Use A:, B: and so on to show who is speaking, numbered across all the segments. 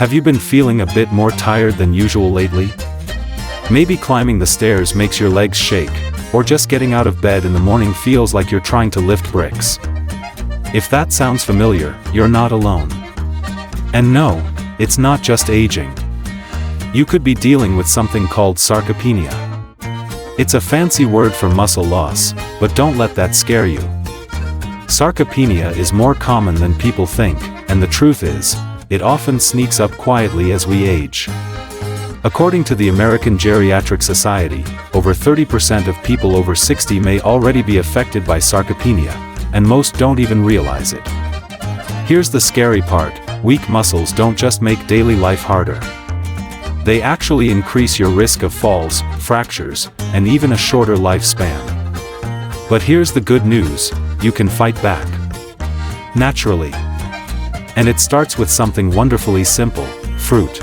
A: Have you been feeling a bit more tired than usual lately? Maybe climbing the stairs makes your legs shake, or just getting out of bed in the morning feels like you're trying to lift bricks. If that sounds familiar, you're not alone. And no, it's not just aging. You could be dealing with something called sarcopenia. It's a fancy word for muscle loss, but don't let that scare you. Sarcopenia is more common than people think, and the truth is, it often sneaks up quietly as we age. According to the American Geriatric Society, over 30% of people over 60 may already be affected by sarcopenia, and most don't even realize it. Here's the scary part: weak muscles don't just make daily life harder. They actually increase your risk of falls, fractures, and even a shorter lifespan. But here's the good news: you can fight back. Naturally. And it starts with something wonderfully simple: fruit.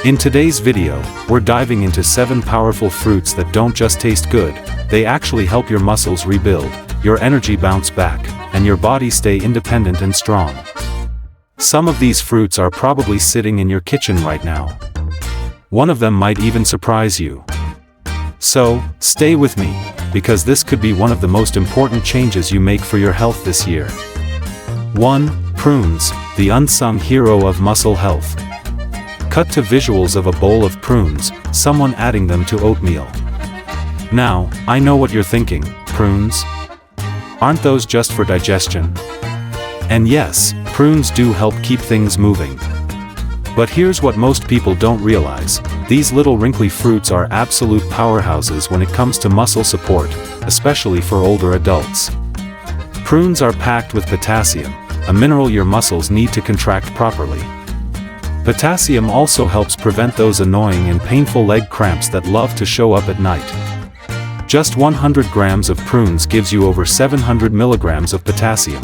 A: In today's video, we're diving into 7 powerful fruits that don't just taste good, they actually help your muscles rebuild, your energy bounce back, and your body stay independent and strong. Some of these fruits are probably sitting in your kitchen right now. One of them might even surprise you. So, stay with me, because this could be one of the most important changes you make for your health this year. 1. Prunes, the unsung hero of muscle health. Cut to visuals of a bowl of prunes, someone adding them to oatmeal. Now, I know what you're thinking: prunes? Aren't those just for digestion? And yes, prunes do help keep things moving. But here's what most people don't realize: these little wrinkly fruits are absolute powerhouses when it comes to muscle support, especially for older adults. Prunes are packed with potassium, a mineral your muscles need to contract properly. Potassium also helps prevent those annoying and painful leg cramps that love to show up at night. Just 100 grams of prunes gives you over 700 milligrams of potassium.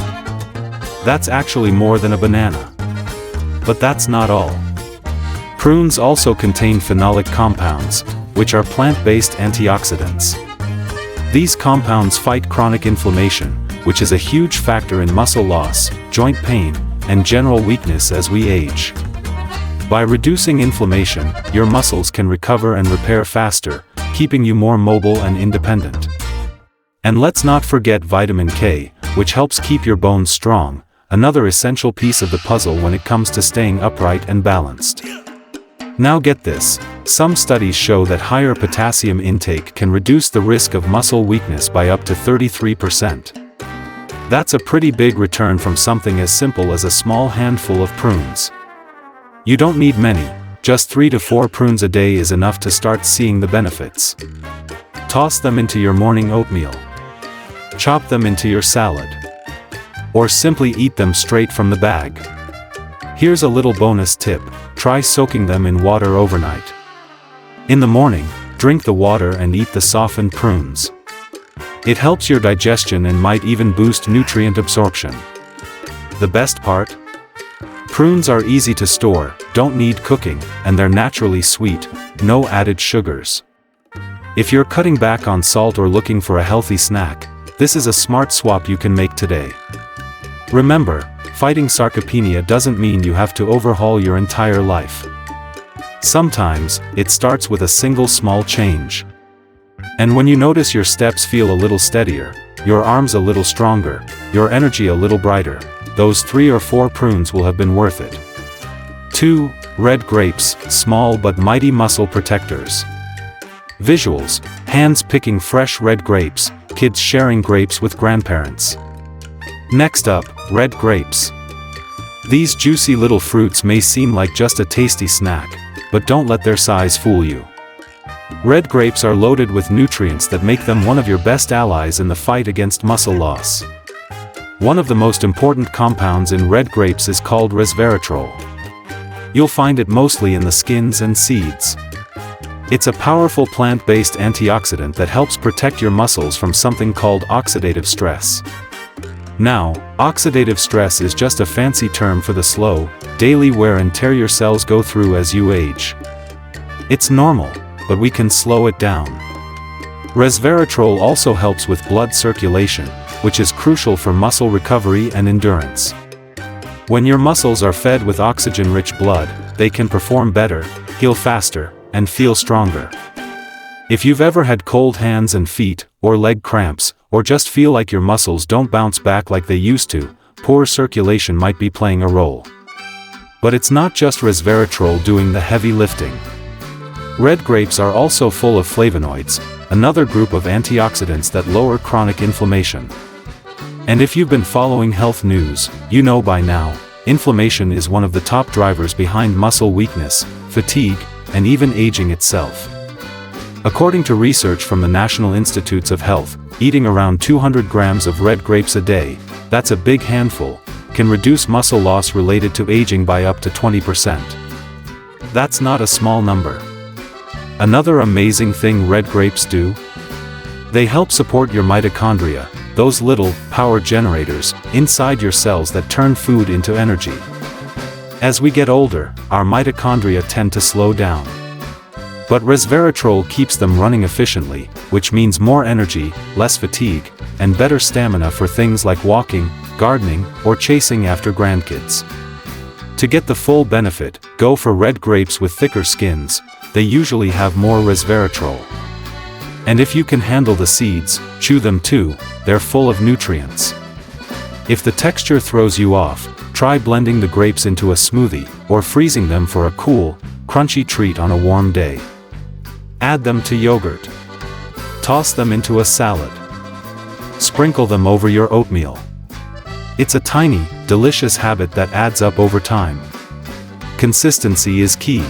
A: That's actually more than a banana. But that's not all. Prunes also contain phenolic compounds, which are plant-based antioxidants. These compounds fight chronic inflammation, which is a huge factor in muscle loss, joint pain, and general weakness as we age. By reducing inflammation, your muscles can recover and repair faster, keeping you more mobile and independent. And let's not forget vitamin K, which helps keep your bones strong, another essential piece of the puzzle when it comes to staying upright and balanced. Now get this: some studies show that higher potassium intake can reduce the risk of muscle weakness by up to 33%. That's a pretty big return from something as simple as a small handful of prunes. You don't need many, just 3 to 4 prunes a day is enough to start seeing the benefits. Toss them into your morning oatmeal. Chop them into your salad. Or simply eat them straight from the bag. Here's a little bonus tip: try soaking them in water overnight. In the morning, drink the water and eat the softened prunes. It helps your digestion and might even boost nutrient absorption. The best part? Prunes are easy to store, don't need cooking, and they're naturally sweet, no added sugars. If you're cutting back on salt or looking for a healthy snack, this is a smart swap you can make today. Remember, fighting sarcopenia doesn't mean you have to overhaul your entire life. Sometimes, it starts with a single small change. And when you notice your steps feel a little steadier, your arms a little stronger, your energy a little brighter, those 3 or 4 prunes will have been worth it. 2. Red grapes, small but mighty muscle protectors. Visuals: hands picking fresh red grapes, kids sharing grapes with grandparents. Next up, red grapes. These juicy little fruits may seem like just a tasty snack, but don't let their size fool you. Red grapes are loaded with nutrients that make them one of your best allies in the fight against muscle loss. One of the most important compounds in red grapes is called resveratrol. You'll find it mostly in the skins and seeds. It's a powerful plant-based antioxidant that helps protect your muscles from something called oxidative stress. Now, oxidative stress is just a fancy term for the slow, daily wear and tear your cells go through as you age. It's normal, but we can slow it down. Resveratrol also helps with blood circulation, which is crucial for muscle recovery and endurance. When your muscles are fed with oxygen-rich blood, they can perform better, heal faster, and feel stronger. If you've ever had cold hands and feet, or leg cramps, or just feel like your muscles don't bounce back like they used to, poor circulation might be playing a role. But it's not just resveratrol doing the heavy lifting. Red grapes are also full of flavonoids, another group of antioxidants that lower chronic inflammation. And if you've been following health news, you know by now, inflammation is one of the top drivers behind muscle weakness, fatigue, and even aging itself. According to research from the National Institutes of Health, eating around 200 grams of red grapes a day, that's a big handful, can reduce muscle loss related to aging by up to 20%. That's not a small number. Another amazing thing red grapes do? They help support your mitochondria, those little, power generators, inside your cells that turn food into energy. As we get older, our mitochondria tend to slow down. But resveratrol keeps them running efficiently, which means more energy, less fatigue, and better stamina for things like walking, gardening, or chasing after grandkids. To get the full benefit, go for red grapes with thicker skins. They usually have more resveratrol. And if you can handle the seeds, chew them too, they're full of nutrients. If the texture throws you off, try blending the grapes into a smoothie, or freezing them for a cool, crunchy treat on a warm day. Add them to yogurt. Toss them into a salad. Sprinkle them over your oatmeal. It's a tiny, delicious habit that adds up over time. Consistency is key.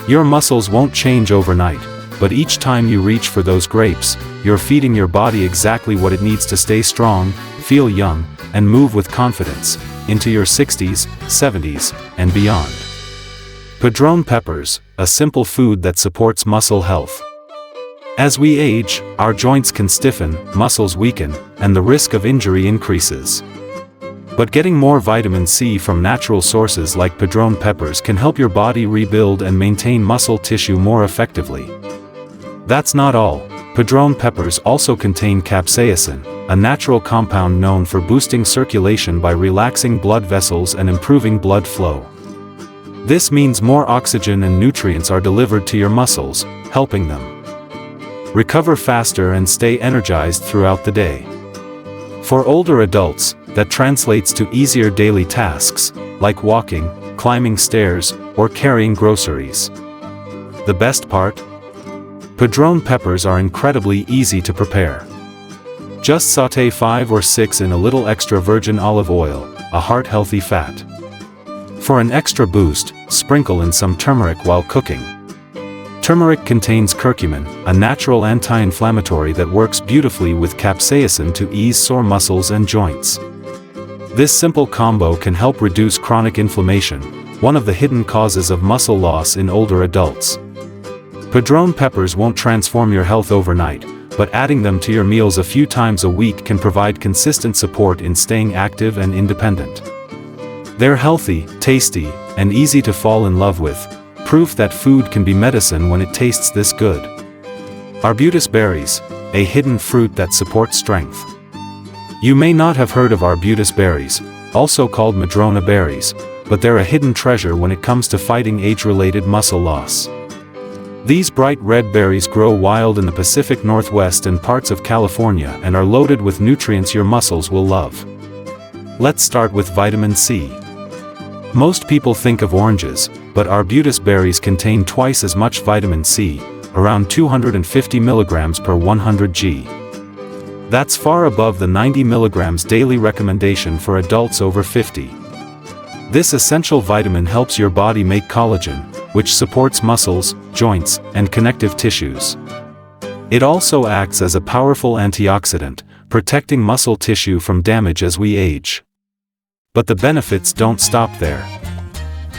A: Your muscles won't change overnight, but each time you reach for those grapes, you're feeding your body exactly what it needs to stay strong, feel young, and move with confidence, into your 60s, 70s, and beyond. Padron peppers, a simple food that supports muscle health. As we age, our joints can stiffen, muscles weaken, and the risk of injury increases. But getting more vitamin C from natural sources like padron peppers can help your body rebuild and maintain muscle tissue more effectively. That's not all. Padron peppers also contain capsaicin, a natural compound known for boosting circulation by relaxing blood vessels and improving blood flow. This means more oxygen and nutrients are delivered to your muscles, helping them recover faster and stay energized throughout the day. For older adults, that translates to easier daily tasks, like walking, climbing stairs, or carrying groceries. The best part? Padron peppers are incredibly easy to prepare. Just sauté 5 or 6 in a little extra virgin olive oil, a heart-healthy fat. For an extra boost, sprinkle in some turmeric while cooking. Turmeric contains curcumin, a natural anti-inflammatory that works beautifully with capsaicin to ease sore muscles and joints. This simple combo can help reduce chronic inflammation, one of the hidden causes of muscle loss in older adults. Padron peppers won't transform your health overnight, but adding them to your meals a few times a week can provide consistent support in staying active and independent. They're healthy, tasty, and easy to fall in love with, proof that food can be medicine when it tastes this good. Arbutus berries, a hidden fruit that supports strength. You may not have heard of arbutus berries, also called madrona berries, but they're a hidden treasure when it comes to fighting age-related muscle loss. These bright red berries grow wild in the Pacific Northwest and parts of California and are loaded with nutrients your muscles will love. Let's start with vitamin C. Most people think of oranges, but arbutus berries contain twice as much vitamin C, around 250 milligrams per 100 g. That's far above the 90 milligrams daily recommendation for adults over 50. This essential vitamin helps your body make collagen, which supports muscles, joints, and connective tissues. It also acts as a powerful antioxidant, protecting muscle tissue from damage as we age. But the benefits don't stop there.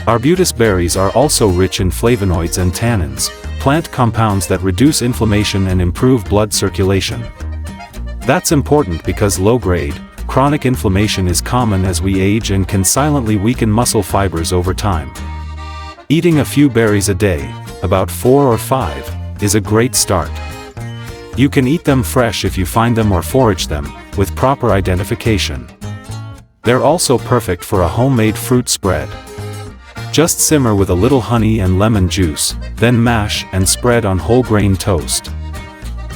A: Arbutus berries are also rich in flavonoids and tannins, plant compounds that reduce inflammation and improve blood circulation. That's important because low-grade, chronic inflammation is common as we age and can silently weaken muscle fibers over time. Eating a few berries a day, about 4 or 5, is a great start. You can eat them fresh if you find them or forage them, with proper identification. They're also perfect for a homemade fruit spread. Just simmer with a little honey and lemon juice, then mash and spread on whole grain toast.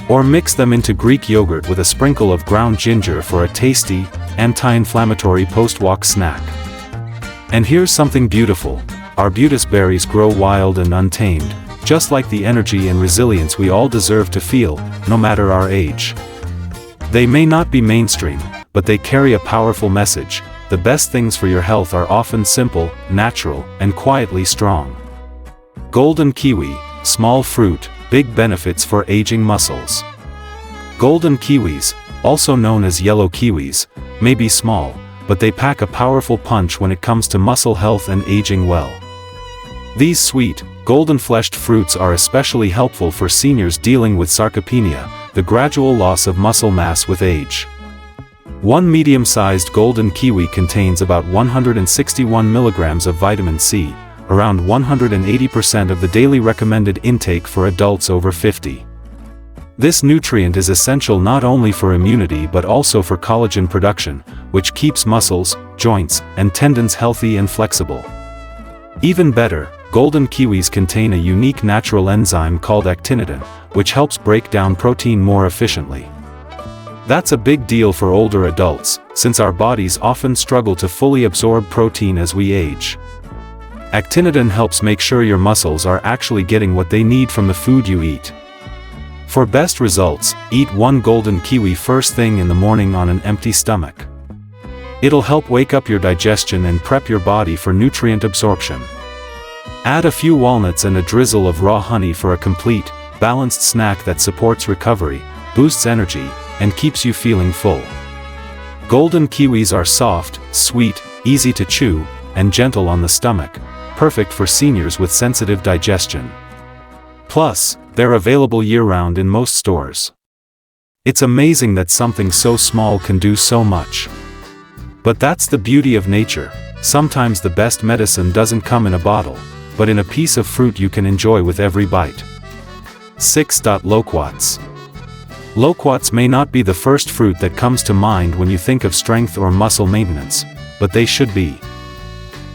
A: Or mix them into Greek yogurt with a sprinkle of ground ginger for a tasty, anti-inflammatory post-walk snack. And here's something beautiful. Arbutus berries grow wild and untamed, just like the energy and resilience we all deserve to feel, no matter our age. They may not be mainstream, but they carry a powerful message. The best things for your health are often simple, natural, and quietly strong. Golden kiwi, small fruit, big benefits for aging muscles. Golden kiwis, also known as yellow kiwis, may be small, but they pack a powerful punch when it comes to muscle health and aging well. These sweet, golden-fleshed fruits are especially helpful for seniors dealing with sarcopenia, the gradual loss of muscle mass with age. One medium-sized golden kiwi contains about 161 milligrams of vitamin C, around 180% of the daily recommended intake for adults over 50. This nutrient is essential not only for immunity but also for collagen production, which keeps muscles, joints, and tendons healthy and flexible. Even better, golden kiwis contain a unique natural enzyme called actinidin, which helps break down protein more efficiently. That's a big deal for older adults, since our bodies often struggle to fully absorb protein as we age. Actinidin helps make sure your muscles are actually getting what they need from the food you eat. For best results, eat one golden kiwi first thing in the morning on an empty stomach. It'll help wake up your digestion and prep your body for nutrient absorption. Add a few walnuts and a drizzle of raw honey for a complete, balanced snack that supports recovery, boosts energy, and keeps you feeling full. Golden kiwis are soft, sweet, easy to chew, and gentle on the stomach, perfect for seniors with sensitive digestion. Plus, they're available year-round in most stores. It's amazing that something so small can do so much. But that's the beauty of nature. Sometimes the best medicine doesn't come in a bottle, but in a piece of fruit you can enjoy with every bite. 6. Loquats. Loquats may not be the first fruit that comes to mind when you think of strength or muscle maintenance, but they should be.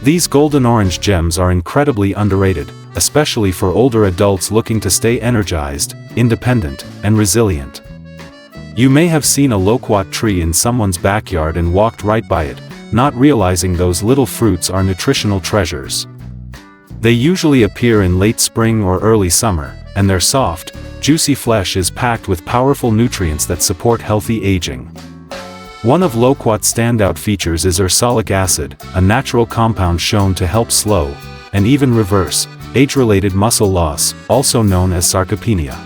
A: These golden orange gems are incredibly underrated, especially for older adults looking to stay energized, independent, and resilient. You may have seen a loquat tree in someone's backyard and walked right by it, not realizing those little fruits are nutritional treasures. They usually appear in late spring or early summer, and their soft, juicy flesh is packed with powerful nutrients that support healthy aging. One of loquat's standout features is ursolic acid, a natural compound shown to help slow, and even reverse, age-related muscle loss, also known as sarcopenia.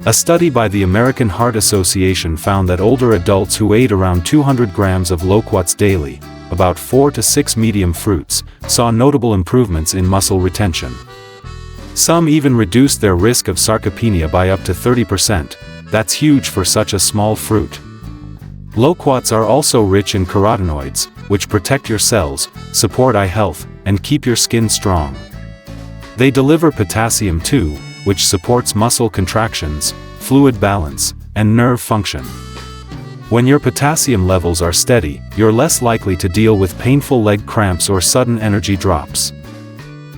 A: A study by the American Heart Association found that older adults who ate around 200 grams of loquats daily, about 4 to 6 medium fruits, saw notable improvements in muscle retention. Some even reduced their risk of sarcopenia by up to 30%. That's huge for such a small fruit. Loquats are also rich in carotenoids, which protect your cells, support eye health, and keep your skin strong. They deliver potassium too, which supports muscle contractions, fluid balance, and nerve function. When your potassium levels are steady, you're less likely to deal with painful leg cramps or sudden energy drops.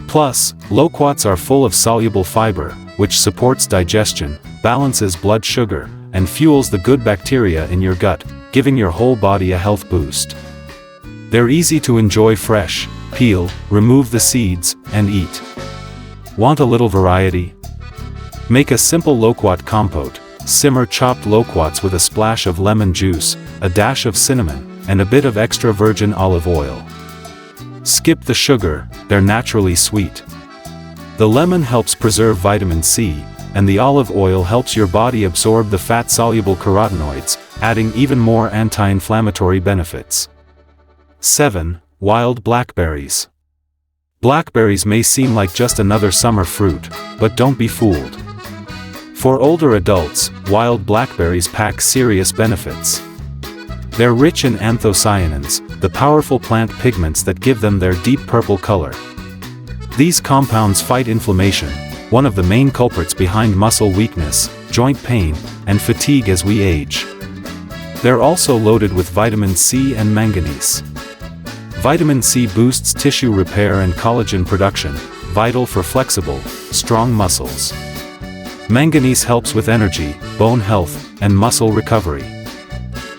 A: Plus, loquats are full of soluble fiber, which supports digestion, balances blood sugar, and fuels the good bacteria in your gut, giving your whole body a health boost. They're easy to enjoy fresh, peel, remove the seeds, and eat. Want a little variety? Make a simple loquat compote. Simmer chopped loquats with a splash of lemon juice, a dash of cinnamon, and a bit of extra virgin olive oil. Skip the sugar, they're naturally sweet. The lemon helps preserve vitamin C, and the olive oil helps your body absorb the fat-soluble carotenoids, adding even more anti-inflammatory benefits. 7. Wild blackberries. Blackberries may seem like just another summer fruit, but don't be fooled. For older adults, wild blackberries pack serious benefits. They're rich in anthocyanins, the powerful plant pigments that give them their deep purple color. These compounds fight inflammation, one of the main culprits behind muscle weakness, joint pain, and fatigue as we age. They're also loaded with vitamin C and manganese. Vitamin C boosts tissue repair and collagen production, vital for flexible, strong muscles. Manganese helps with energy, bone health, and muscle recovery.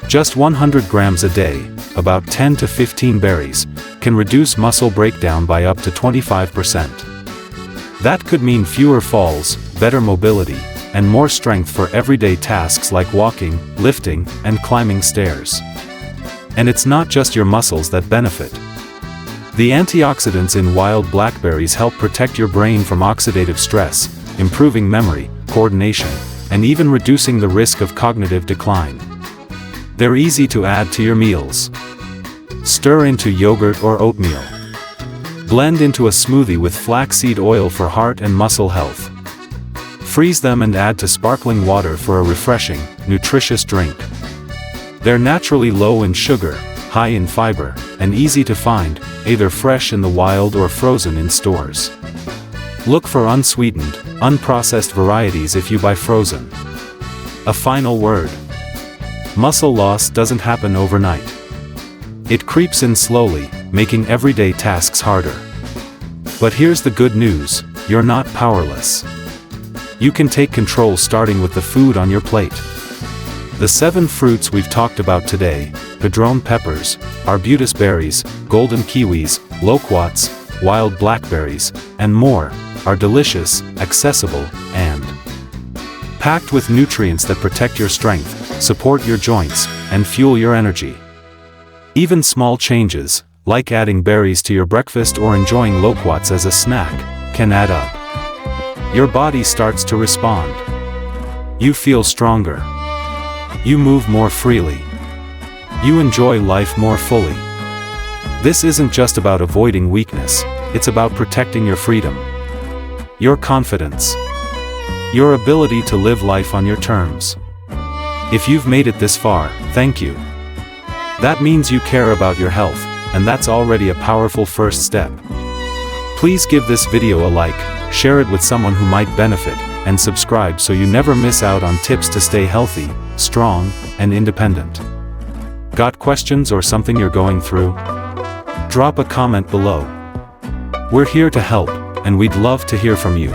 A: Just 100 grams a day, about 10 to 15 berries, can reduce muscle breakdown by up to 25%. That could mean fewer falls, better mobility, and more strength for everyday tasks like walking, lifting, and climbing stairs. And it's not just your muscles that benefit. The antioxidants in wild blackberries help protect your brain from oxidative stress, improving memory, coordination, and even reducing the risk of cognitive decline. They're easy to add to your meals. Stir into yogurt or oatmeal. Blend into a smoothie with flaxseed oil for heart and muscle health. Freeze them and add to sparkling water for a refreshing, nutritious drink. They're naturally low in sugar, high in fiber, and easy to find, either fresh in the wild or frozen in stores. Look for unsweetened, unprocessed varieties if you buy frozen. A final word. Muscle loss doesn't happen overnight. It creeps in slowly, making everyday tasks harder. But here's the good news, you're not powerless. You can take control starting with the food on your plate. The 7 fruits we've talked about today, padrone peppers, arbutus berries, golden kiwis, loquats, wild blackberries, and more, are delicious, accessible, and packed with nutrients that protect your strength, support your joints, and fuel your energy. Even small changes, like adding berries to your breakfast or enjoying loquats as a snack, can add up. Your body starts to respond. You feel stronger. You move more freely. You enjoy life more fully. This isn't just about avoiding weakness, it's about protecting your freedom, your confidence, your ability to live life on your terms. If you've made it this far, thank you. That means you care about your health, and that's already a powerful first step. Please give this video a like, share it with someone who might benefit, and subscribe so you never miss out on tips to stay healthy, strong, and independent. Got questions or something you're going through? Drop a comment below. We're here to help, and we'd love to hear from you.